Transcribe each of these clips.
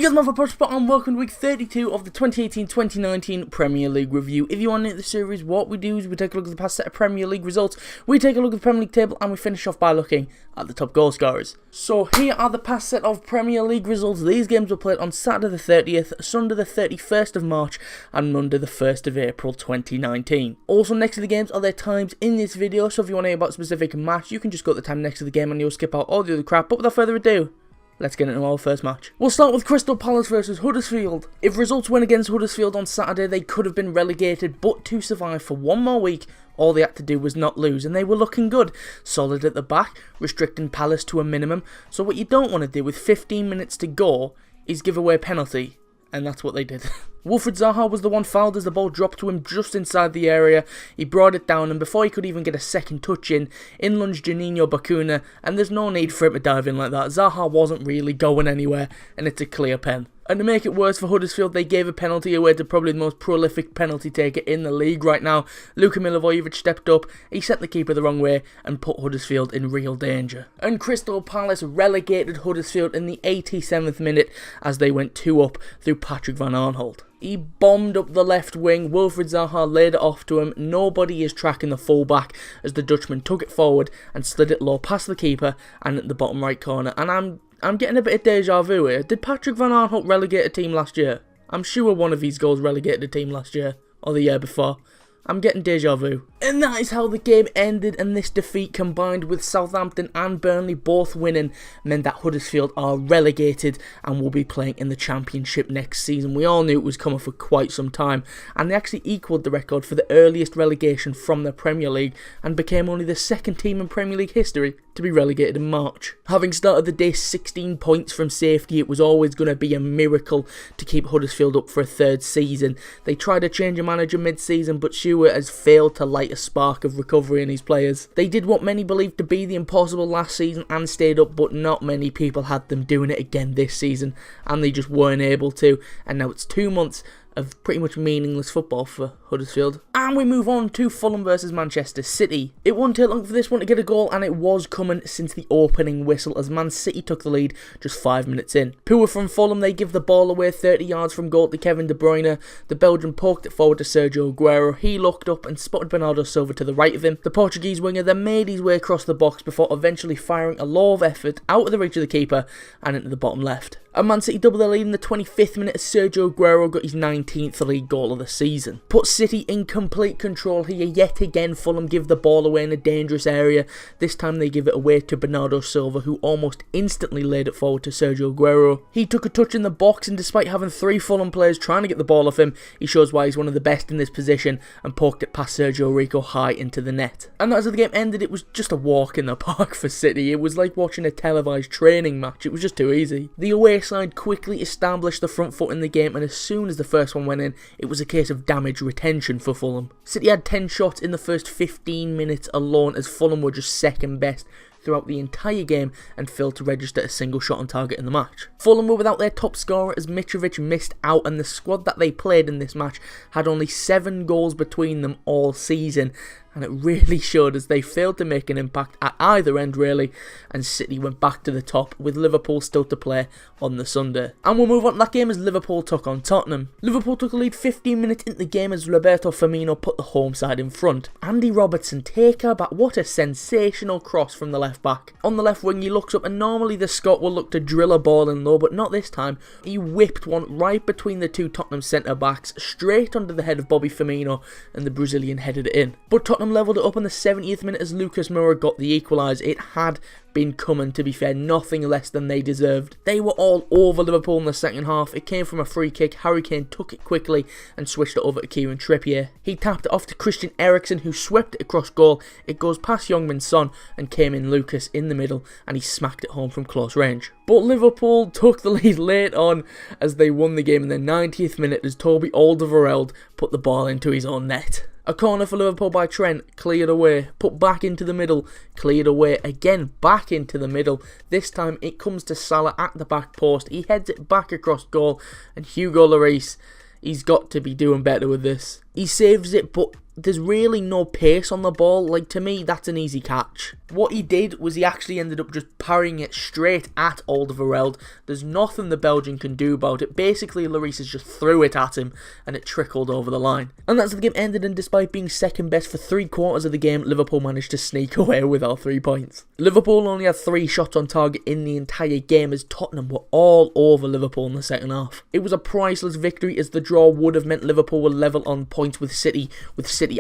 Hey guys, my Spot and welcome to week 32 of the 2018-2019 Premier League review. If you are new to the series, what we do is we take a look at the past set of Premier League results, we take a look at the Premier League table, and we finish off by looking at the top goal scorers. So here are the past set of Premier League results. These games were played on Saturday the 30th, Sunday the 31st of March, and Monday the 1st of April 2019. Also next to the games are their times in this video, so if you want to hear about a specific match, you can just go to the time next to the game and you'll skip out all the other crap. But without further ado, let's get into our first match. We'll start with Crystal Palace versus Huddersfield. If results went against Huddersfield on Saturday, they could have been relegated, but to survive for one more week, all they had to do was not lose, and they were looking good. Solid at the back, restricting Palace to a minimum. So what you don't want to do with 15 minutes to go is give away a penalty, and that's what they did. Wilfried Zaha was the one fouled as the ball dropped to him just inside the area. He brought it down, and before he could even get a second touch in lunged Juninho Bacuna, and there's no need for him to dive in like that. Zaha wasn't really going anywhere, and it's a clear pen. And to make it worse for Huddersfield, they gave a penalty away to probably the most prolific penalty taker in the league right now. Luka Milivojevic stepped up, he set the keeper the wrong way and put Huddersfield in real danger. And Crystal Palace relegated Huddersfield in the 87th minute as they went 2-up through Patrick van Aanholt. He bombed up the left wing, Wilfried Zaha laid it off to him, nobody is tracking the fullback as the Dutchman took it forward and slid it low past the keeper and at the bottom right corner. And I'm getting a bit of deja vu here. Did Patrick van Aanholt relegate a team last year? I'm sure one of his goals relegated a team last year, or the year before. I'm getting deja vu. And that is how the game ended, and this defeat combined with Southampton and Burnley both winning meant that Huddersfield are relegated and will be playing in the Championship next season. We all knew it was coming for quite some time, and they actually equalled the record for the earliest relegation from the Premier League and became only the second team in Premier League history to be relegated in March. Having started the day 16 points from safety, it was always going to be a miracle to keep Huddersfield up for a third season. They tried to change a manager mid-season, but Stewart has failed to light a spark of recovery in his players. They did what many believed to be the impossible last season and stayed up, but not many people had them doing it again this season, and they just weren't able to, and now it's 2 months of pretty much meaningless football for Huddersfield. And we move on to Fulham versus Manchester City. It won't take long for this one to get a goal, and it was coming since the opening whistle as Man City took the lead just 5 minutes in. Poor from Fulham, they give the ball away 30 yards from goal to Kevin De Bruyne. The Belgian poked it forward to Sergio Aguero. He looked up and spotted Bernardo Silva to the right of him. The Portuguese winger then made his way across the box before eventually firing a low of effort out of the reach of the keeper and into the bottom left. And Man City doubled their lead in the 25th minute as Sergio Aguero got his 19th league goal of the season. Put City in complete control here. Yet again, Fulham give the ball away in a dangerous area. This time they give it away to Bernardo Silva, who almost instantly laid it forward to Sergio Aguero. He took a touch in the box, and despite having 3 Fulham players trying to get the ball off him, he shows why he's one of the best in this position and poked it past Sergio Rico high into the net. And as the game ended, it was just a walk in the park for City. It was like watching a televised training match. It was just too easy. The away side quickly established the front foot in the game, and as soon as the first one went in, it was a case of damage retention for Fulham. City had 10 shots in the first 15 minutes alone, as Fulham were just second best throughout the entire game and failed to register a single shot on target in the match. Fulham were without their top scorer as Mitrovic missed out, and the squad that they played in this match had only 7 goals between them all season, and it really showed as they failed to make an impact at either end really, and City went back to the top with Liverpool still to play on the Sunday. And we'll move on to that game as Liverpool took on Tottenham. Liverpool took the lead 15 minutes into the game as Roberto Firmino put the home side in front. Andy Robertson take her back. What a sensational cross from the left back. On the left wing he looks up, and normally the Scot will look to drill a ball in low, but not this time. He whipped one right between the two Tottenham centre backs straight under the head of Bobby Firmino, and the Brazilian headed it in. But Tottenham levelled it up in the 70th minute as Lucas Moura got the equaliser. It had been coming, to be fair, nothing less than they deserved. They were all over Liverpool in the second half. It came from a free kick. Harry Kane took it quickly and switched it over to Kieran Trippier. He tapped it off to Christian Eriksen, who swept it across goal. It goes past Young-min Son and came in Lucas in the middle, and he smacked it home from close range. But Liverpool took the lead late on as they won the game in the 90th minute as Toby Alderweireld put the ball into his own net. A corner for Liverpool by Trent, cleared away, put back into the middle, cleared away, again back into the middle. This time it comes to Salah at the back post, he heads it back across goal, and Hugo Lloris, he's got to be doing better with this. He saves it, but there's really no pace on the ball. Like, to me, that's an easy catch. What he did was he actually ended up just parrying it straight at Alderweireld. There's nothing the Belgian can do about it. Basically, Lloris just threw it at him and it trickled over the line. And that's how the game ended, and despite being second best for 3/4 of the game, Liverpool managed to sneak away with all 3 points. Liverpool only had 3 shots on target in the entire game, as Tottenham were all over Liverpool in the second half. It was a priceless victory, as the draw would have meant Liverpool were level on points with City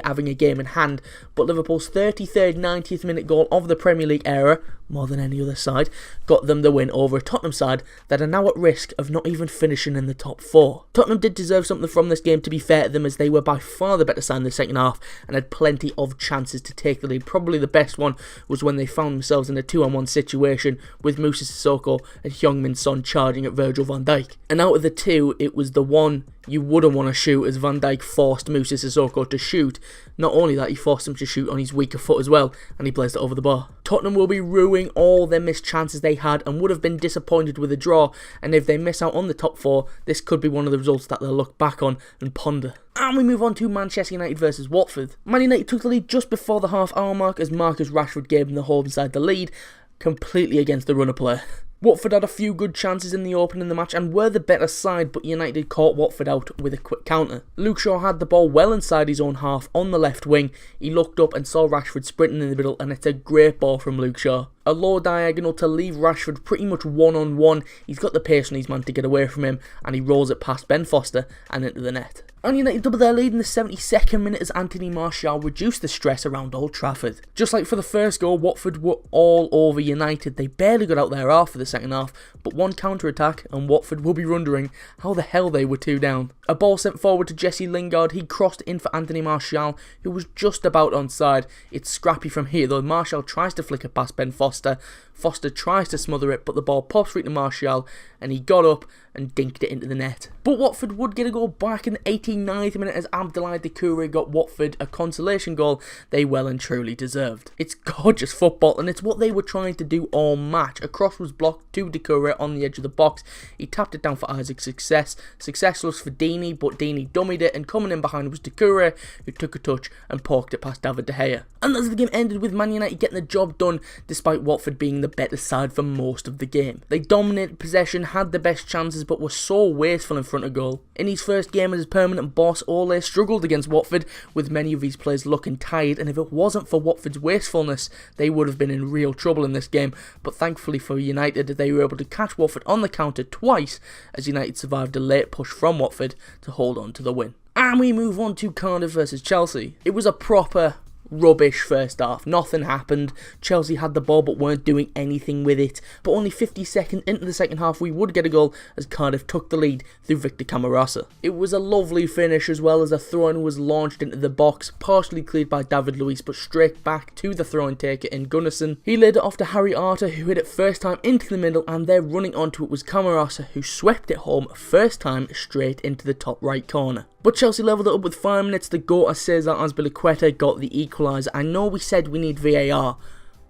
having a game in hand, but Liverpool's 33rd 90th minute goal of the Premier League era, more than any other side, got them the win over a Tottenham side that are now at risk of not even finishing in the top 4. Tottenham did deserve something from this game, to be fair to them, as they were by far the better side in the second half and had plenty of chances to take the lead. Probably the best one was when they found themselves in a 2-on-1 situation with Moussa Sissoko and Heung-min Son charging at Virgil van Dijk. And out of the two, it was the one you wouldn't want to shoot, as Van Dijk forced Moussa Sissoko to shoot. Not only that, he forced him to shoot on his weaker foot as well, and he blazed it over the bar. Tottenham will be ruining all their missed chances they had and would have been disappointed with a draw, and if they miss out on the top 4, this could be one of the results that they'll look back on and ponder. And we move on to Manchester United versus Watford. Man United took the lead just before the half-hour mark, as Marcus Rashford gave them the home side the lead, completely against the runner play. Watford had a few good chances in the opening of the match and were the better side, but United caught Watford out with a quick counter. Luke Shaw had the ball well inside his own half on the left wing. He looked up and saw Rashford sprinting in the middle, and it's a great ball from Luke Shaw. A low diagonal to leave Rashford pretty much one-on-one. He's got the pace on his man to get away from him, and he rolls it past Ben Foster and into the net. And United doubled their lead in the 72nd minute as Anthony Martial reduced the stress around Old Trafford. Just like for the first goal, Watford were all over United. They barely got out their half for the second half, but one counter-attack and Watford will be wondering how the hell they were 2 down. A ball sent forward to Jesse Lingard. He crossed in for Anthony Martial, who was just about onside. It's scrappy from here though. Martial tries to flick it past Ben Foster. Foster tries to smother it, but the ball pops free to Martial, and he got up and dinked it into the net. But Watford would get a goal back in the 89th minute as Abdoulaye Doucouré got Watford a consolation goal they well and truly deserved. It's gorgeous football, and it's what they were trying to do all match. A cross was blocked to Doucouré on the edge of the box. He tapped it down for Isaac's success. Successless for Deeney, but Deeney dummied it, and coming in behind was Doucouré, who took a touch and poked it past David De Gea. And as the game ended with Man United getting the job done, despite Watford being the better side for most of the game. They dominated possession, had the best chances, but were so wasteful in front of goal. In his first game as his permanent boss, Ole struggled against Watford, with many of his players looking tired, and if it wasn't for Watford's wastefulness, they would have been in real trouble in this game. But thankfully for United, they were able to catch Watford on the counter twice, as United survived a late push from Watford to hold on to the win. And we move on to Cardiff versus Chelsea. It was a proper rubbish first half. Nothing happened. Chelsea had the ball but weren't doing anything with it. But only 50 seconds into the second half we would get a goal as Cardiff took the lead through Victor Camarasa. It was a lovely finish, as well as a throw-in was launched into the box, partially cleared by David Luiz, but straight back to the throw-in taker in Gunnarsson. He laid it off to Harry Arter, who hit it first time into the middle, and there running onto it was Camarasa, who swept it home first time straight into the top right corner. But Chelsea levelled it up with 5 minutes to go as Cesar Azpilicueta got the equaliser. I know we said we need VAR,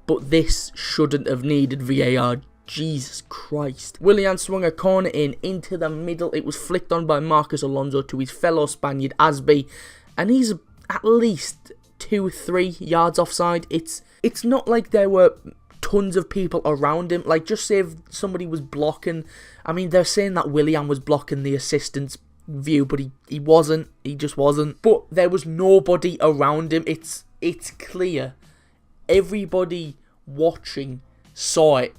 but this shouldn't have needed VAR. Jesus Christ. Willian swung a corner into the middle. It was flicked on by Marcos Alonso to his fellow Spaniard Asby, and he's at least 2-3 yards offside. It's not like there were tons of people around him. Like, just say if somebody was blocking. I mean, they're saying that Willian was blocking the assistant's view, but he wasn't. He just wasn't. But there was nobody around him. It's clear. Everybody watching saw it.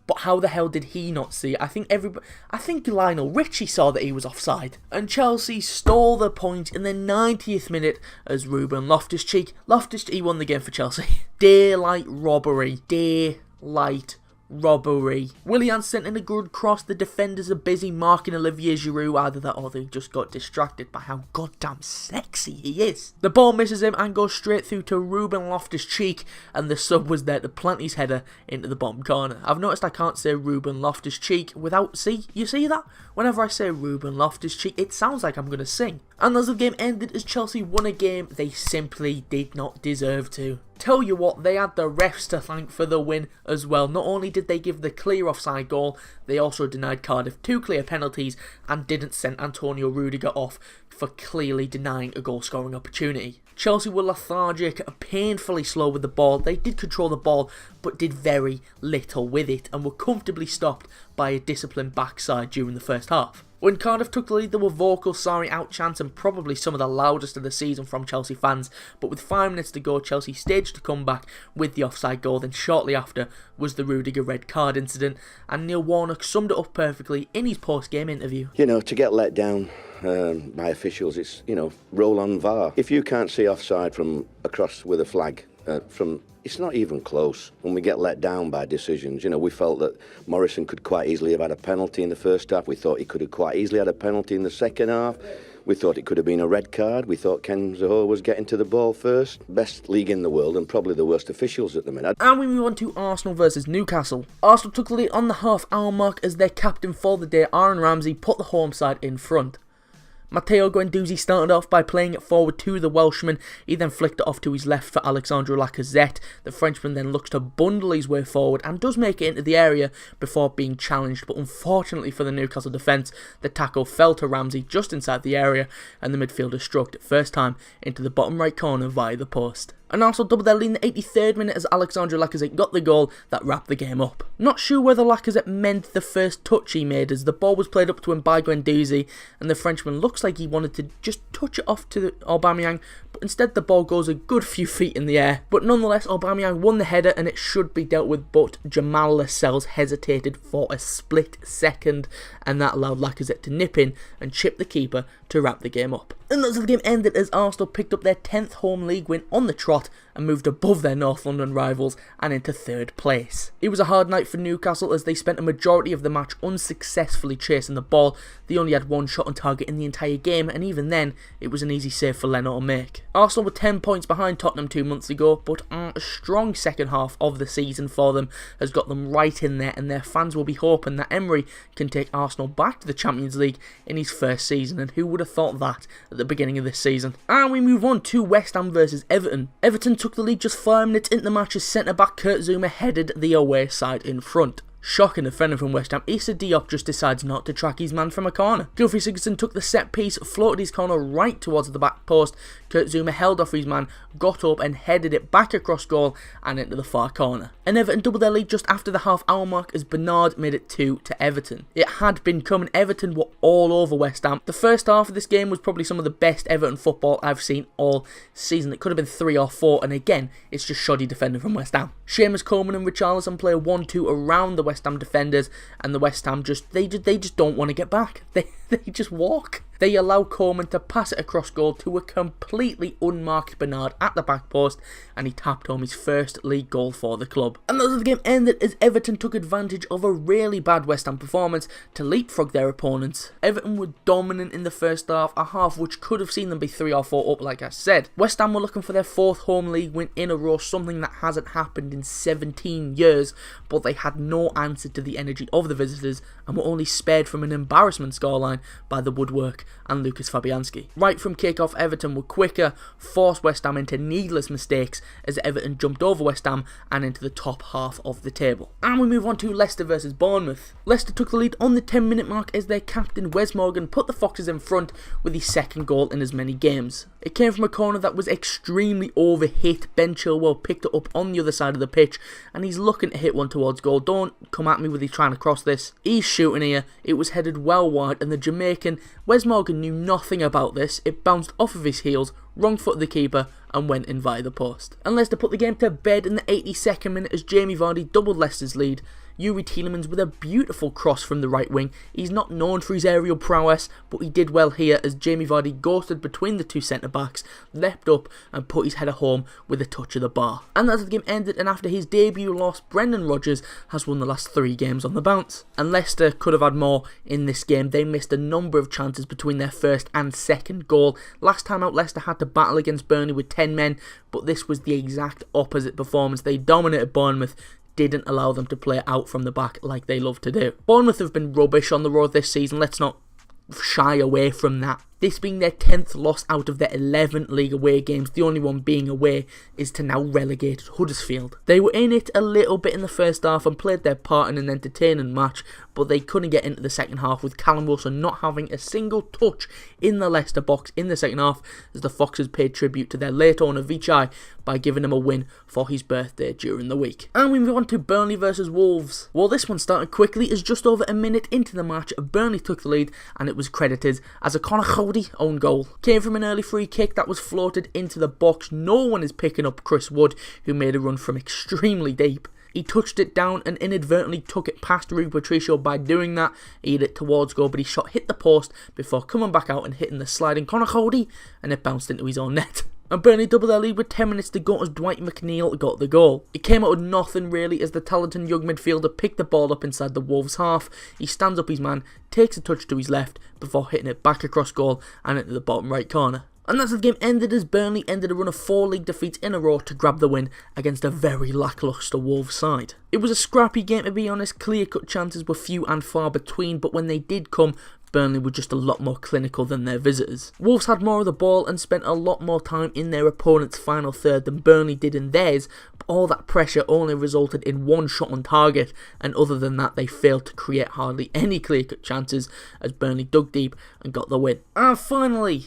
But how the hell did he not see it? I think Lionel Richie saw that he was offside. And Chelsea stole the point in the 90th minute as Ruben Loftus-Cheek, he won the game for Chelsea. Daylight robbery. Willian sent in a good cross. The defenders are busy marking Olivier Giroud. Either that or they just got distracted by how goddamn sexy he is. The ball misses him and goes straight through to Ruben Loftus-Cheek, and the sub was there to plant his header into the bottom corner. I've noticed I can't say Ruben Loftus-Cheek without... See? You see that? Whenever I say Ruben Loftus-Cheek, it sounds like I'm going to sing. And as the game ended, as Chelsea won a game they simply did not deserve to. Tell you what, they had the refs to thank for the win as well. Not only did they give the clear offside goal, they also denied Cardiff 2 clear penalties and didn't send Antonio Rudiger off for clearly denying a goal scoring opportunity. Chelsea were lethargic, painfully slow with the ball. They did control the ball but did very little with it and were comfortably stopped by a disciplined backside during the first half. When Cardiff took the lead, there were vocal sorry out chants and probably some of the loudest of the season from Chelsea fans, but with 5 minutes to go, Chelsea staged a comeback with the offside goal. Then shortly after was the Rudiger red card incident, and Neil Warnock summed it up perfectly in his post-game interview. You know, to get let down by officials, it's, roll on VAR. If you can't see offside from across with a flag, it's not even close. When we get let down by decisions, we felt that Morrison could quite easily have had a penalty in the first half. We thought he could have quite easily had a penalty in the second half. We thought it could have been a red card. We thought Ken Zaho was getting to the ball first. Best league in the world and probably the worst officials at the minute. And we move on to Arsenal versus Newcastle. Arsenal took the lead on the half-hour mark as their captain for the day, Aaron Ramsey, put the home side in front. Matteo Guendouzi started off by playing it forward to the Welshman. He then flicked it off to his left for Alexandre Lacazette. The Frenchman then looks to bundle his way forward and does make it into the area before being challenged, but unfortunately for the Newcastle defence, the tackle fell to Ramsey just inside the area and the midfielder stroked it first time into the bottom right corner via the post. And Arsenal doubled their lead in the 83rd minute as Alexandre Lacazette got the goal that wrapped the game up. Not sure whether Lacazette meant the first touch he made as the ball was played up to him by Guendouzi and the Frenchman looks like he wanted to just touch it off to Aubameyang, but instead the ball goes a good few feet in the air. But nonetheless, Aubameyang won the header and it should be dealt with, but Jamal Lascelles hesitated for a split second and that allowed Lacazette to nip in and chip the keeper to wrap the game up. And that's how the game ended as Arsenal picked up their 10th home league win on the trot and moved above their North London rivals and into 3rd place. It was a hard night for Newcastle as they spent a majority of the match unsuccessfully chasing the ball. They only had 1 shot on target in the entire game and even then it was an easy save for Leno to make. Arsenal were 10 points behind Tottenham 2 months ago, but a strong second half of the season for them has got them right in there and their fans will be hoping that Emery can take Arsenal back to the Champions League in his first season, and who would have thought that at the beginning of this season. And we move on to West Ham versus Everton. Everton took the lead just 5 minutes into the match as centre-back Kurt Zouma headed the away side in front. Shocking defender from West Ham, Issa Diop just decides not to track his man from a corner. Gylfi Sigurdsson took the set piece, floated his corner right towards the back post. Kurt Zouma held off his man, got up and headed it back across goal and into the far corner. And Everton doubled their lead just after the half-hour mark as Bernard made it 2 to Everton. It had been coming. Everton were all over West Ham. The first half of this game was probably some of the best Everton football I've seen all season. It could have been 3 or 4 and again, it's just shoddy defending from West Ham. Seamus Coleman and Richarlison play a 1-2 around the West Ham defenders and the West Ham just don't want to get back. They just walk. They allow Coleman to pass it across goal to a completely unmarked Bernard at the back post and he tapped home his first league goal for the club. And that's how the game ended as Everton took advantage of a really bad West Ham performance to leapfrog their opponents. Everton were dominant in the first half, a half which could have seen them be 3 or 4 up like I said. West Ham were looking for their 4th home league win in a row, something that hasn't happened in 17 years, but they had no answer to the energy of the visitors and were only spared from an embarrassment scoreline by the woodwork and Lucas Fabianski. Right from kick-off, Everton were quicker, forced West Ham into needless mistakes as Everton jumped over West Ham and into the top half of the table. And we move on to Leicester versus Bournemouth. Leicester took the lead on the 10-minute mark as their captain Wes Morgan put the Foxes in front with his 2nd goal in as many games. It came from a corner that was extremely overhit. Ben Chilwell picked it up on the other side of the pitch and he's looking to hit one towards goal. Don't come at me with he trying to cross this. He's shooting here. It was headed well wide and the Jamaican Wes Morgan knew nothing about this. It bounced off of his heels, wrong foot of the keeper and went in via the post. And Leicester put the game to bed in the 82nd minute as Jamie Vardy doubled Leicester's lead. Yuri Tielemans with a beautiful cross from the right wing. He's not known for his aerial prowess, but he did well here as Jamie Vardy ghosted between the 2 centre-backs, leapt up and put his header home with a touch of the bar. And that's how the game ended, and after his debut loss, Brendan Rodgers has won the last 3 games on the bounce. And Leicester could have had more in this game. They missed a number of chances between their 1st and 2nd goal. Last time out, Leicester had to battle against Burnley with 10 men, but this was the exact opposite performance. They dominated Bournemouth, didn't allow them to play out from the back like they love to do. Bournemouth have been rubbish on the road this season, let's not shy away from that. this being their 10th loss out of their 11 league away games, the only one being away is to now relegated Huddersfield. They were in it a little bit in the first half and played their part in an entertaining match, but they couldn't get into the second half, with Callum Wilson not having a single touch in the Leicester box in the second half, as the Foxes paid tribute to their late owner Vichai by giving him a win for his birthday during the week. And we move on to Burnley versus Wolves. Well, this one started quickly, as just over a minute into the match, Burnley took the lead, and it was credited as a Conor Cody own goal. Came from an early free kick that was floated into the box. No one is picking up Chris Wood, who made a run from extremely deep. He touched it down and inadvertently took it past Rui Patricio. By doing that, he hit it towards goal, but his shot hit the post before coming back out and hitting the sliding Conor Cody, and it bounced into his own net. And Burnley doubled their lead with 10 minutes to go as Dwight McNeil got the goal. It came out of nothing really, as the talented young midfielder picked the ball up inside the Wolves half. He stands up his man, takes a touch to his left before hitting it back across goal and into the bottom right corner. And that's how the game ended, as Burnley ended a run of 4 league defeats in a row to grab the win against a very lacklustre Wolves side. It was a scrappy game, to be honest. Clear-cut chances were few and far between, but when they did come, Burnley were just a lot more clinical than their visitors. Wolves had more of the ball and spent a lot more time in their opponent's final third than Burnley did in theirs, but all that pressure only resulted in one shot on target, and other than that they failed to create hardly any clear-cut chances, as Burnley dug deep and got the win. And finally,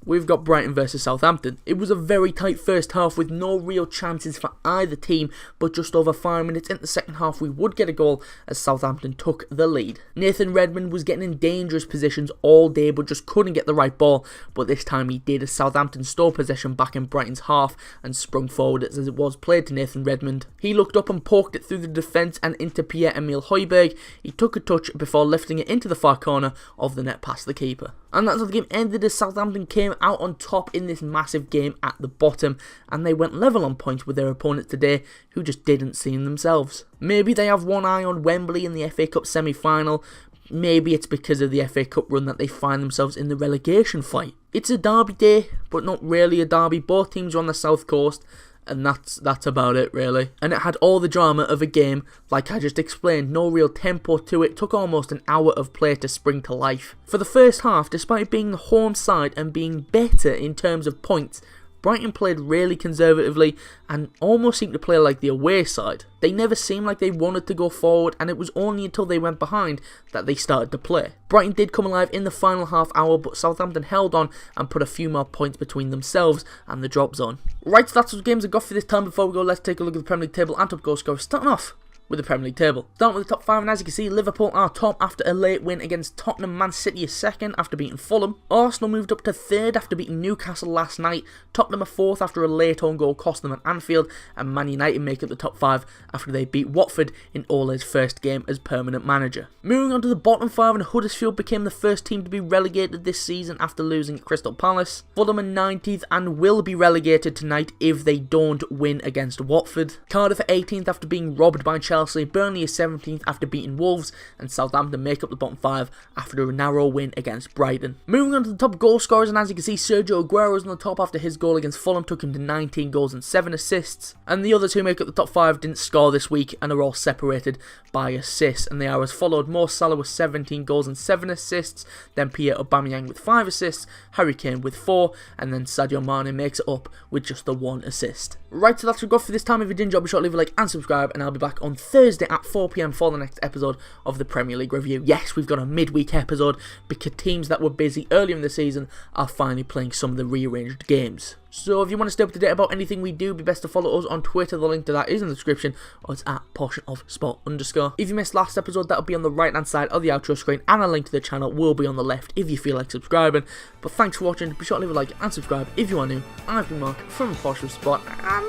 we've got Brighton versus Southampton. It was a very tight first half with no real chances for either team, but just over 5 minutes into the second half we would get a goal as Southampton took the lead. Nathan Redmond was getting in dangerous positions all day but just couldn't get the right ball, but this time he did, as Southampton stole possession back in Brighton's half and sprung forward as it was played to Nathan Redmond. He looked up and poked it through the defence and into Pierre-Emile Højbjerg. He took a touch before lifting it into the far corner of the net past the keeper. And that's how the game ended, as Southampton came out on top in this massive game at the bottom, and they went level on points with their opponents today, who just didn't see themselves. Maybe they have one eye on Wembley in the FA Cup semi-final. Maybe it's because of the FA Cup run that they find themselves in the relegation fight. It's a derby day, but not really a derby. Both teams are on the south coast, and that's about it really. And it had all the drama of a game, like I just explained. No real tempo to it, took almost an hour of play to spring to life. For the first half, despite being the home side and being better in terms of points, Brighton played really conservatively and almost seemed to play like the away side. They never seemed like they wanted to go forward, and it was only until they went behind that they started to play. Brighton did come alive in the final half hour, but Southampton held on and put a few more points between themselves and the drop zone. Right, so that's what games I've got for this time. Before we go, let's take a look at the Premier League table and top goal scorers, starting off with the Premier League table. Starting with the top 5, and as you can see, Liverpool are top after a late win against Tottenham. Man City is second after beating Fulham. Arsenal moved up to third after beating Newcastle last night. Tottenham are fourth after a late own goal cost them at Anfield, and Man United make up the top 5 after they beat Watford in Ole's first game as permanent manager. Moving on to the bottom 5, and Huddersfield became the first team to be relegated this season after losing at Crystal Palace. Fulham are 19th and will be relegated tonight if they don't win against Watford. Cardiff are 18th after being robbed by Chelsea. Burnley is 17th after beating Wolves, and Southampton make up the bottom 5 after a narrow win against Brighton. Moving on to the top goal scorers, and as you can see, Sergio Aguero is on the top after his goal against Fulham took him to 19 goals and 7 assists. And the others who make up the top 5 didn't score this week and are all separated by assists, and they are as followed: Mo Salah with 17 goals and 7 assists, then Pierre Aubameyang with 5 assists, Harry Kane with 4, and then Sadio Mane makes it up with just the 1 assist. Right, so that's what we've got for this time. If you did enjoy, be sure to leave a like and subscribe, and I'll be back on Thursday at 4 PM for the next episode of the Premier League review. Yes, we've got a midweek episode because teams that were busy earlier in the season are finally playing some of the rearranged games. So if you want to stay up to date about anything we do, be best to follow us on Twitter. The link to that is in the description, or it's at portionofsport_. If you missed last episode, that'll be on the right hand side of the outro screen, and a link to the channel will be on the left if you feel like subscribing. But thanks for watching. Be sure to leave a like and subscribe if you are new. I've been Mark from Portion of Sport, and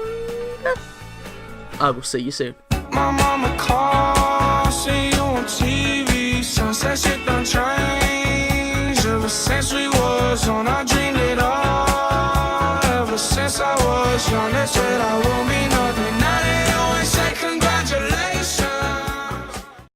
I will see you soon. My mama calls, see you on TV. Sunset shit done changed. Ever since we was on, I dreamed it all. Ever since I was young, they said I won't be nothing.